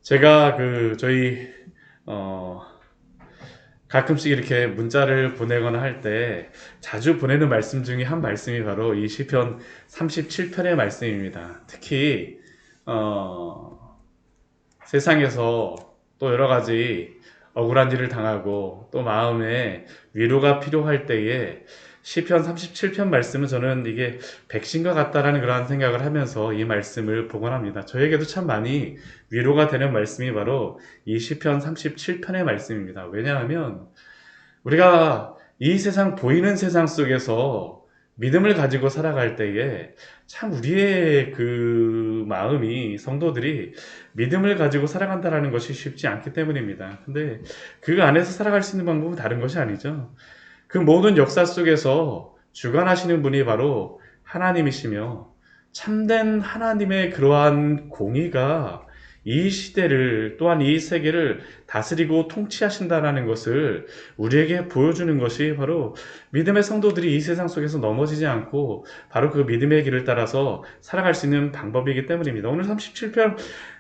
제가 저희 어 가끔씩 이렇게 문자를 보내거나 할 때 자주 보내는 말씀 중에 한 말씀이 바로 이 시편 37편의 말씀입니다. 특히 어 세상에서 또 여러 가지 억울한 일을 당하고 또 마음에 위로가 필요할 때에 시편 37편 말씀은 저는 이게 백신과 같다라는 그러한 생각을 하면서 이 말씀을 복원합니다. 저에게도 참 많이 위로가 되는 말씀이 바로 이 시편 37편의 말씀입니다. 왜냐하면 우리가 이 세상, 보이는 세상 속에서 믿음을 가지고 살아갈 때에 참 우리의 그 마음이, 성도들이 믿음을 가지고 살아간다라는 것이 쉽지 않기 때문입니다. 근데 그 안에서 살아갈 수 있는 방법은 다른 것이 아니죠. 그 모든 역사 속에서 주관하시는 분이 바로 하나님이시며, 참된 하나님의 그러한 공의가 이 시대를, 또한 이 세계를 다스리고 통치하신다라는 것을 우리에게 보여주는 것이 바로 믿음의 성도들이 이 세상 속에서 넘어지지 않고 바로 그 믿음의 길을 따라서 살아갈 수 있는 방법이기 때문입니다. 오늘 37편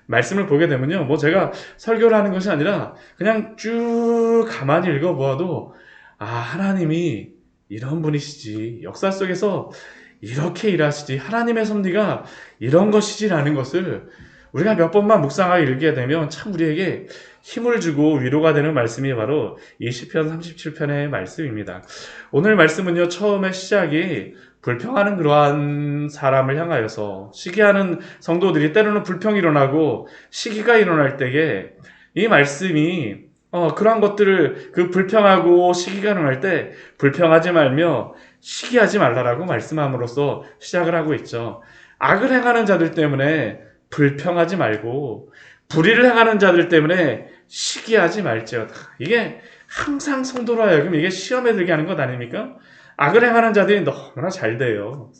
말씀을 보게 되면요, 뭐 제가 설교를 하는 것이 아니라 그냥 쭉 가만히 읽어보아도 하나님이 이런 분이시지, 역사 속에서 이렇게 일하시지, 하나님의 섭리가 이런 것이지라는 것을 우리가 몇 번만 묵상하게 읽게 되면 참 우리에게 힘을 주고 위로가 되는 말씀이 바로 이 시편 37편의 말씀입니다. 오늘 말씀은요, 처음에 시작이 불평하는 그러한 사람을 향하여서, 시기하는 성도들이 때로는 불평이 일어나고 시기가 일어날 때에 이 말씀이 그러한 것들을, 그 불평하고 시기가 일어날 때 불평하지 말며 시기하지 말라라고 말씀함으로써 시작을 하고 있죠. 악을 행하는 자들 때문에 불평하지 말고 불의를 행하는 자들 때문에 시기하지 말지어다. 이게 항상 성도로 하여금 이게 시험에 들게 하는 것 아닙니까? 악을 행하는 자들이 너무나 잘 돼요.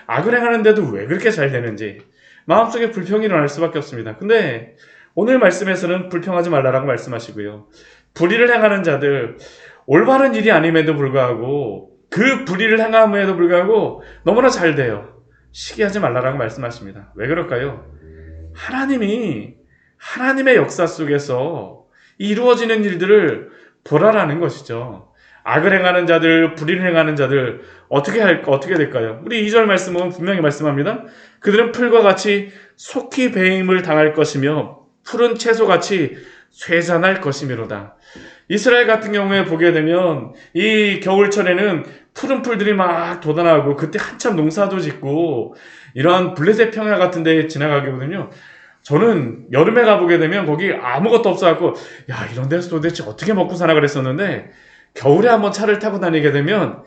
악을 행하는데도 왜 그렇게 잘 되는지 마음속에 불평이 일어날 수밖에 없습니다. 근데 오늘 말씀에서는 불평하지 말라라고 말씀하시고요, 불의를 행하는 자들, 올바른 일이 아님에도 불구하고 그 불의를 행함에도 불구하고 너무나 잘 돼요. 시기하지 말라라고 말씀하십니다. 왜 그럴까요? 하나님의 역사 속에서 이루어지는 일들을 보라라는 것이죠. 악을 행하는 자들, 불의를 행하는 자들, 어떻게 될까요? 우리 2절 말씀은 분명히 말씀합니다. 그들은 풀과 같이 속히 배임을 당할 것이며 푸른 채소같이 쇠잔할 것이미로다. 이스라엘 같은 경우에 보게 되면 이 겨울철에는 푸른 풀들이 막 돋아나고, 그때 한참 농사도 짓고 이런 블레셋 평야 같은 데 지나가거든요. 저는 여름에 가보게 되면 거기 아무것도 없어갖고, 야, 이런 데서 도대체 어떻게 먹고 사나 그랬었는데, 겨울에 한번 차를 타고 다니게 되면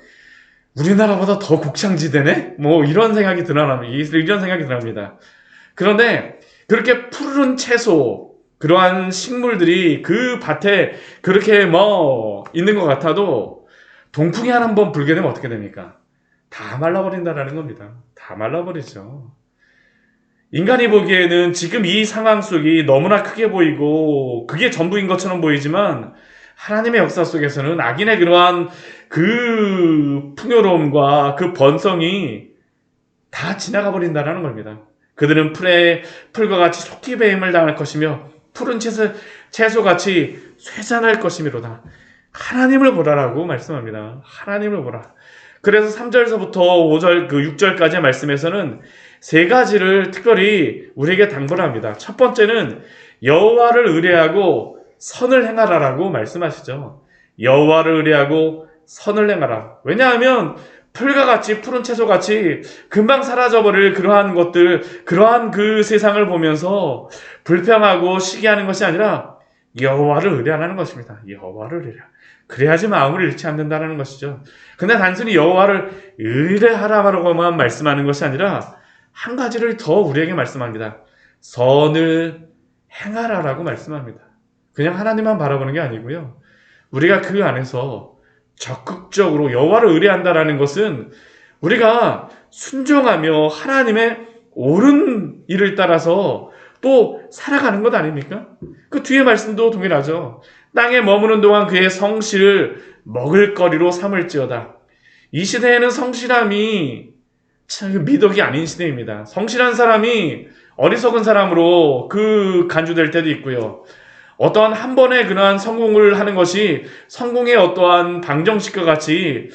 우리나라보다 더 곡창지대네? 뭐 이런 생각이 들어납니다. 그런데 그렇게 푸른 채소, 그러한 식물들이 그 밭에 그렇게 있는 것 같아도 동풍이 한 번 불게 되면 어떻게 됩니까? 다 말라버린다라는 겁니다. 다 말라버리죠. 인간이 보기에는 지금 이 상황 속이 너무나 크게 보이고 그게 전부인 것처럼 보이지만, 하나님의 역사 속에서는 악인의 그러한 그 풍요로움과 그 번성이 다 지나가 버린다는 겁니다. 그들은 풀과 같이 속히 배임을 당할 것이며 푸른 채소같이 쇠잔할 것이미로다. 하나님을 보라라고 말씀합니다. 하나님을 보라. 그래서 3절서부터 5절, 6절까지의 말씀에서는 세 가지를 특별히 우리에게 당부를 합니다. 첫 번째는 여호와를 의뢰하고 선을 행하라라고 말씀하시죠. 여호와를 의뢰하고 선을 행하라. 왜냐하면 풀과 같이, 푸른 채소같이 금방 사라져버릴 그러한 것들, 그러한 그 세상을 보면서 불평하고 시기하는 것이 아니라 여호와를 의뢰하는 것입니다. 여호와를 의뢰. 그래야지 마음을 잃지 않는다는 것이죠. 근데 단순히 여호와를 의뢰하라고만 말씀하는 것이 아니라 한 가지를 더 우리에게 말씀합니다. 선을 행하라라고 말씀합니다. 그냥 하나님만 바라보는 게 아니고요, 우리가 그 안에서 적극적으로 여호와를 의뢰한다라는 것은 우리가 순종하며 하나님의 옳은 일을 따라서 또 살아가는 것 아닙니까? 그 뒤에 말씀도 동일하죠. 땅에 머무는 동안 그의 성실을 먹을거리로 삼을지어다. 이 시대에는 성실함이 참 미덕이 아닌 시대입니다. 성실한 사람이 어리석은 사람으로 그 간주될 때도 있고요. 어떠한 한 번의 그러한 성공을 하는 것이 성공의 어떠한 방정식과 같이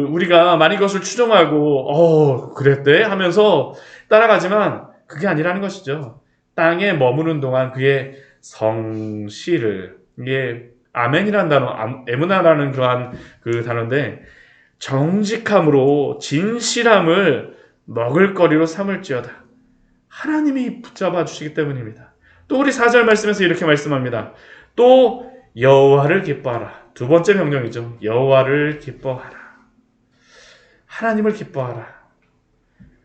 우리가 많이 그것을 추종하고 그랬대 하면서 따라가지만 그게 아니라는 것이죠. 땅에 머무는 동안 그의 성실을, 이게 아멘이라는 단어, 에무나라는 그러한 그 단어인데, 정직함으로 진실함을 먹을거리로 삼을지어다. 하나님이 붙잡아 주시기 때문입니다. 또 우리 4절 말씀에서 이렇게 말씀합니다. 또 여호와를 기뻐하라. 두 번째 명령이죠. 여호와를 기뻐하라. 하나님을 기뻐하라.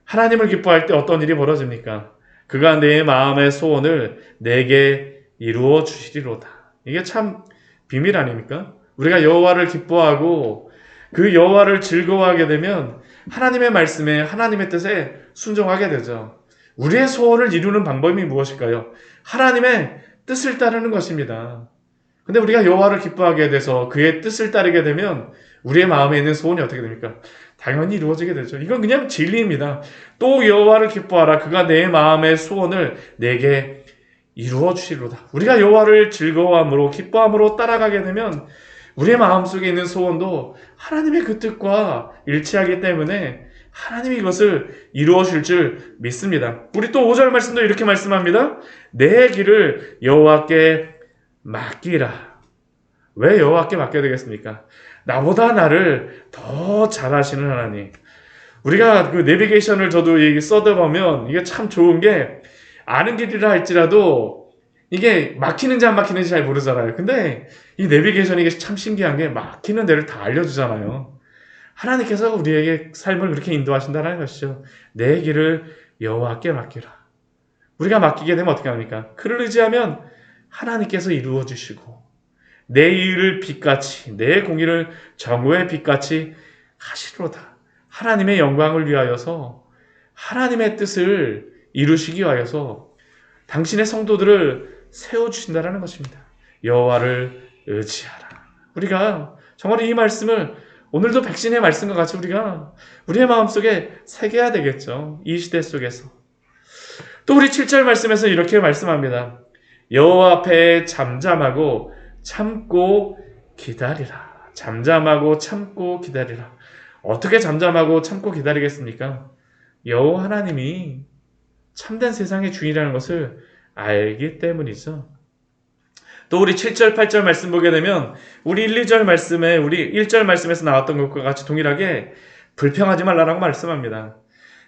하나님을 기뻐할 때 어떤 일이 벌어집니까? 그가 내 마음의 소원을 내게 이루어 주시리로다. 이게 참 비밀 아닙니까? 우리가 여호와를 기뻐하고 그 여호와를 즐거워하게 되면 하나님의 말씀에, 하나님의 뜻에 순종하게 되죠. 우리의 소원을 이루는 방법이 무엇일까요? 하나님의 뜻을 따르는 것입니다. 근데 우리가 여호와를 기뻐하게 돼서 그의 뜻을 따르게 되면 우리의 마음에 있는 소원이 어떻게 됩니까? 당연히 이루어지게 되죠. 이건 그냥 진리입니다. 또 여호와를 기뻐하라. 그가 내 마음의 소원을 내게 이루어 주시리로다. 우리가 여호와를 즐거워함으로, 기뻐함으로 따라가게 되면 우리의 마음속에 있는 소원도 하나님의 그 뜻과 일치하기 때문에 하나님이 이것을 이루어 주실 줄 믿습니다. 우리 또 5절 말씀도 이렇게 말씀합니다. 내 길을 여호와께 맡기라. 왜 여호와께 맡겨야 되겠습니까? 나보다 나를 더 잘하시는 하나님. 우리가 그 내비게이션을 저도 써보면 이게 참 좋은 게, 아는 길이라 할지라도 이게 막히는지 안 막히는지 잘 모르잖아요. 근데 이 내비게이션이 이게 참 신기한 게 막히는 데를 다 알려주잖아요. 하나님께서 우리에게 삶을 그렇게 인도하신다는 것이죠. 내 길을 여호와께 맡기라. 우리가 맡기게 되면 어떻게 합니까? 그를 의지하면 하나님께서 이루어 주시고 내 일을 빛같이, 내 공의를 정오의 빛같이 하시리로다. 하나님의 영광을 위하여서, 하나님의 뜻을 이루시기 위하여서 당신의 성도들을 세워주신다는 것입니다. 여호와를 의지하라. 우리가 정말 이 말씀을 오늘도 백신의 말씀과 같이 우리가 우리의 마음속에 새겨야 되겠죠. 이 시대 속에서. 또 우리 7절 말씀에서 이렇게 말씀합니다. 여호와 앞에 잠잠하고 참고 기다리라. 잠잠하고 참고 기다리라. 어떻게 잠잠하고 참고 기다리겠습니까? 여호와 하나님이 참된 세상의 주인이라는 것을 알기 때문이죠. 또 우리 7절, 8절 말씀 보게 되면 우리 1, 2절 말씀에, 우리 1절 말씀에서 나왔던 것과 같이 동일하게 불평하지 말라라고 말씀합니다.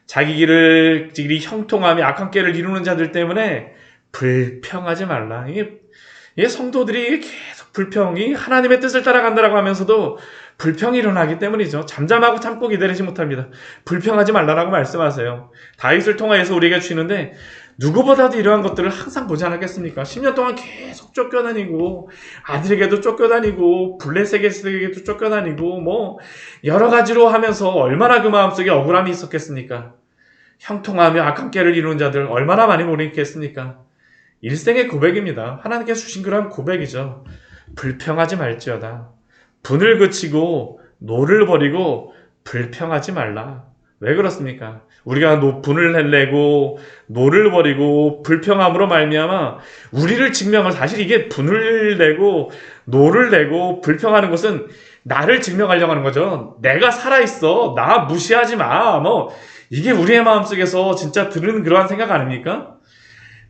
자기 길이 형통하며 악한 길을 이루는 자들 때문에 불평하지 말라. 이게 성도들이 계속 불평이, 하나님의 뜻을 따라간다라고 하면서도 불평이 일어나기 때문이죠. 잠잠하고 참고 기다리지 못합니다. 불평하지 말라라고 말씀하세요. 다윗을 통하여서 우리에게 주시는데 누구보다도 이러한 것들을 항상 보지 않았겠습니까? 10년 동안 계속 쫓겨다니고, 아들에게도 쫓겨다니고, 블레셋에게도 쫓겨다니고, 뭐 여러 가지로 하면서 얼마나 그 마음속에 억울함이 있었겠습니까? 형통하며 악한 길을 이루는 자들 얼마나 많이 모르겠습니까? 일생의 고백입니다. 하나님께 주신 그런 고백이죠. 불평하지 말지어다. 분을 그치고 노를 버리고 불평하지 말라. 왜 그렇습니까? 우리가 분을 내고 노를 버리고 불평함으로 말미암아 우리를 증명할, 사실 이게 분을 내고 노를 내고 불평하는 것은 나를 증명하려고 하는 거죠. 내가 살아있어. 나 무시하지 마. 이게 우리의 마음속에서 진짜 드는 그러한 생각 아닙니까?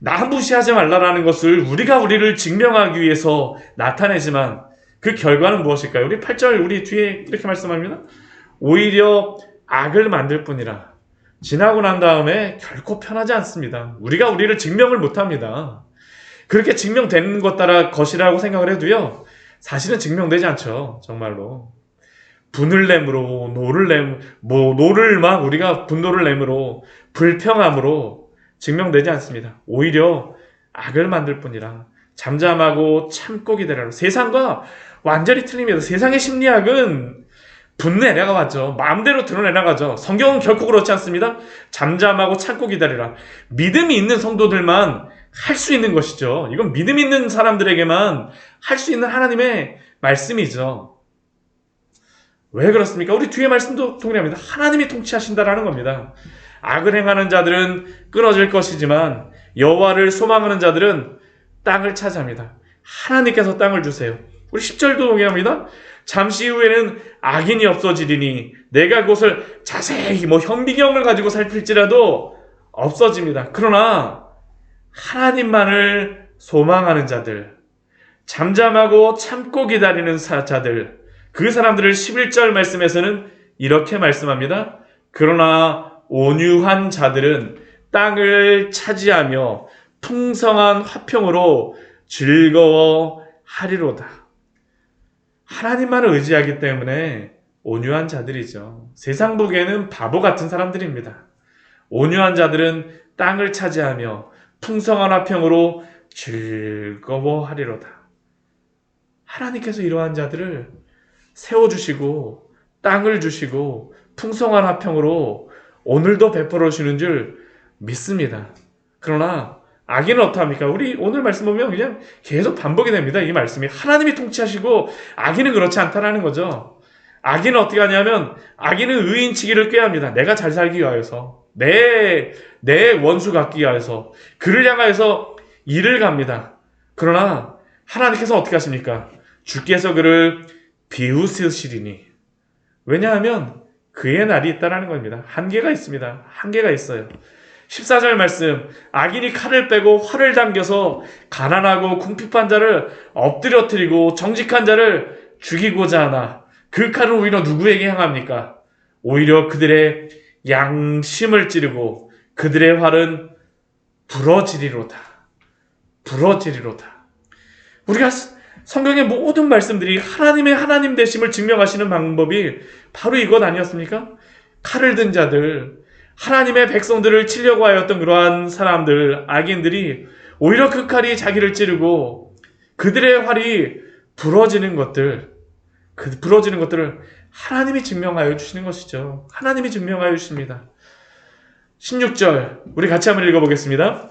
나 무시하지 말라라는 것을 우리를 증명하기 위해서 나타내지만 그 결과는 무엇일까요? 우리 8절 우리 뒤에 이렇게 말씀합니다. 오히려 악을 만들 뿐이라. 지나고 난 다음에 결코 편하지 않습니다. 우리를 증명을 못합니다. 그렇게 증명되는 것이라고 생각을 해도요, 사실은 증명되지 않죠. 정말로. 분을 내므로, 노를 막 우리가 분노를 내므로, 불평함으로 증명되지 않습니다. 오히려 악을 만들 뿐이라. 잠잠하고 참고 기다려라. 세상과 완전히 틀립니다. 세상의 심리학은 분내려가 가죠. 마음대로 드러내려가죠. 성경은 결코 그렇지 않습니다. 잠잠하고 참고 기다리라. 믿음이 있는 성도들만 할 수 있는 것이죠. 이건 믿음 있는 사람들에게만 할 수 있는 하나님의 말씀이죠. 왜 그렇습니까? 우리 뒤에 말씀도 동일합니다. 하나님이 통치하신다라는 겁니다. 악을 행하는 자들은 끊어질 것이지만 여호와를 소망하는 자들은 땅을 차지합니다. 하나님께서 땅을 주세요. 우리 10절도 동일합니다. 잠시 후에는 악인이 없어지리니 내가 그것을 자세히 현미경을 가지고 살필지라도 없어집니다. 그러나 하나님만을 소망하는 자들, 잠잠하고 참고 기다리는 자들, 그 사람들을 11절 말씀에서는 이렇게 말씀합니다. 그러나 온유한 자들은 땅을 차지하며 풍성한 화평으로 즐거워하리로다. 하나님만을 의지하기 때문에 온유한 자들이죠. 세상 보기에는 바보 같은 사람들입니다. 온유한 자들은 땅을 차지하며 풍성한 화평으로 즐거워하리로다. 하나님께서 이러한 자들을 세워주시고 땅을 주시고 풍성한 화평으로 오늘도 베풀어 주시는 줄 믿습니다. 그러나 악인은 어떠합니까? 우리 오늘 말씀 보면 그냥 계속 반복이 됩니다. 이 말씀이 하나님이 통치하시고 악인은 그렇지 않다라는 거죠. 악인은 어떻게 하냐면 악인은 의인치기를 꾀합니다. 내가 잘 살기 위하여서 내 원수 갖기 위하여서 그를 향하여서 일을 갑니다. 그러나 하나님께서 어떻게 하십니까? 주께서 그를 비웃으시리니. 왜냐하면 그의 날이 있다라는 겁니다. 한계가 있습니다. 한계가 있어요. 14절 말씀, 악인이 칼을 빼고 활을 당겨서 가난하고 궁핍한 자를 엎드려뜨리고 정직한 자를 죽이고자 하나 그 칼은 오히려 누구에게 향합니까? 오히려 그들의 양심을 찌르고 그들의 활은 부러지리로다. 부러지리로다. 우리가 성경의 모든 말씀들이 하나님의 하나님 되심을 증명하시는 방법이 바로 이것 아니었습니까? 칼을 든 자들, 하나님의 백성들을 치려고 하였던 그러한 사람들, 악인들이 오히려 그 칼이 자기를 찌르고 그들의 활이 부러지는 것들을 하나님이 증명하여 주시는 것이죠. 하나님이 증명하여 주십니다. 16절 우리 같이 한번 읽어보겠습니다.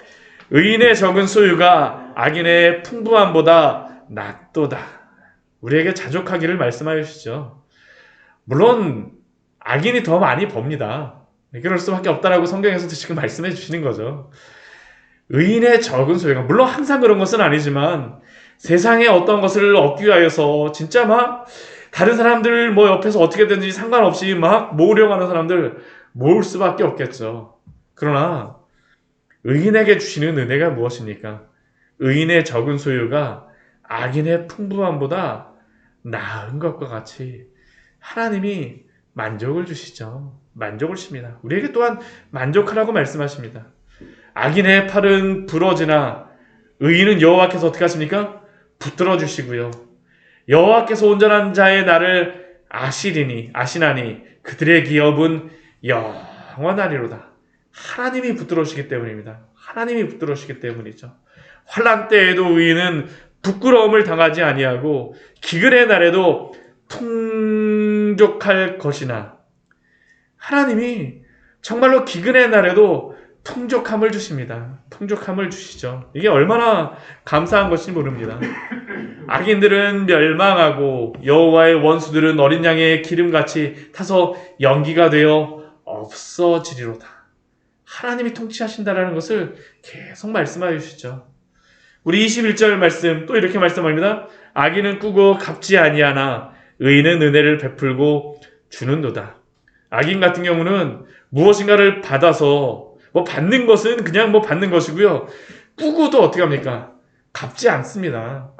의인의 적은 소유가 악인의 풍부함보다 낫도다. 우리에게 자족하기를 말씀하여 주시죠. 물론 악인이 더 많이 법니다. 그럴 수밖에 없다라고 성경에서도 지금 말씀해 주시는 거죠. 의인의 적은 소유가, 물론 항상 그런 것은 아니지만 세상에 어떤 것을 얻기 위하여서 진짜 막 다른 사람들 옆에서 어떻게든지 상관없이 막 모으려고 하는 사람들 모을 수밖에 없겠죠. 그러나 의인에게 주시는 은혜가 무엇입니까? 의인의 적은 소유가 악인의 풍부함보다 나은 것과 같이 하나님이 만족을 주시죠. 만족을 주십니다. 우리에게 또한 만족하라고 말씀하십니다. 악인의 팔은 부러지나 의인은 여호와께서 어떻게 하십니까? 붙들어 주시고요. 여호와께서 온전한 자의 날을 아시나니 그들의 기업은 영원하리로다. 하나님이 붙들어 주시기 때문입니다. 하나님이 붙들어 주시기 때문이죠. 환난 때에도 의인은 부끄러움을 당하지 아니하고 기근의 날에도 풍족할 것이나, 하나님이 정말로 기근의 날에도 풍족함을 주십니다. 풍족함을 주시죠. 이게 얼마나 감사한 것인지 모릅니다. 악인들은 멸망하고 여호와의 원수들은 어린 양의 기름같이 타서 연기가 되어 없어지리로다. 하나님이 통치하신다라는 것을 계속 말씀하여 주시죠. 우리 21절 말씀 또 이렇게 말씀합니다. 악인은 꾸고 갚지 아니하나 의인은 은혜를 베풀고 주는도다. 악인 같은 경우는 무엇인가를 받아서 받는 것은 그냥 받는 것이고요. 꾸고도 어떻게 합니까? 갚지 않습니다.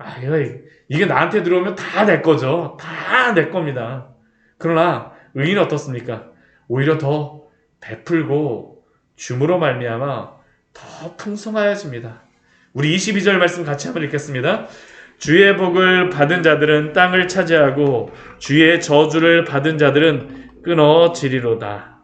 이게 나한테 들어오면 다 내 거죠. 다 내 겁니다. 그러나 의인은 어떻습니까? 오히려 더 베풀고 줌으로 말미암아 더 풍성하여집니다. 우리 22절 말씀 같이 한번 읽겠습니다. 주의 복을 받은 자들은 땅을 차지하고 주의 저주를 받은 자들은 끊어지리로다.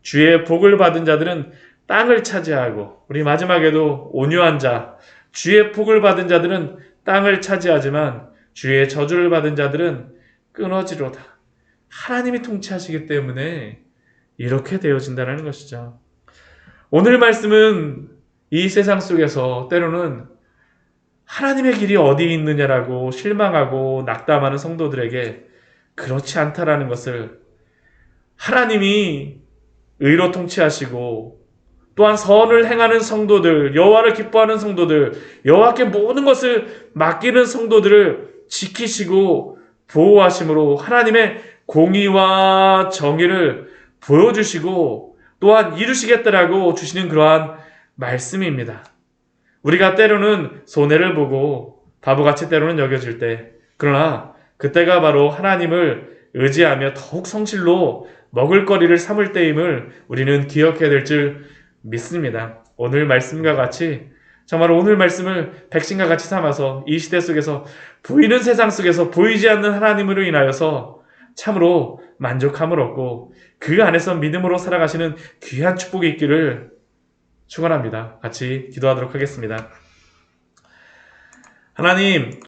주의 복을 받은 자들은 땅을 차지하고, 우리 마지막에도 온유한 자, 주의 복을 받은 자들은 땅을 차지하지만 주의 저주를 받은 자들은 끊어지리로다. 하나님이 통치하시기 때문에 이렇게 되어진다는 것이죠. 오늘 말씀은 이 세상 속에서 때로는 하나님의 길이 어디 있느냐라고 실망하고 낙담하는 성도들에게 그렇지 않다라는 것을 하나님이 의로 통치하시고 또한 선을 행하는 성도들, 여호와를 기뻐하는 성도들, 여호와께 모든 것을 맡기는 성도들을 지키시고 보호하심으로 하나님의 공의와 정의를 보여주시고 또한 이루시겠다라고 주시는 그러한 말씀입니다. 우리가 때로는 손해를 보고 바보같이 때로는 여겨질 때, 그러나 그때가 바로 하나님을 의지하며 더욱 성실로 먹을거리를 삼을 때임을 우리는 기억해야 될 줄 믿습니다. 오늘 말씀과 같이 정말 오늘 말씀을 백신과 같이 삼아서 이 시대 속에서 보이는 세상 속에서 보이지 않는 하나님으로 인하여서 참으로 만족함을 얻고 그 안에서 믿음으로 살아가시는 귀한 축복이 있기를 축원합니다. 같이 기도하도록 하겠습니다. 하나님,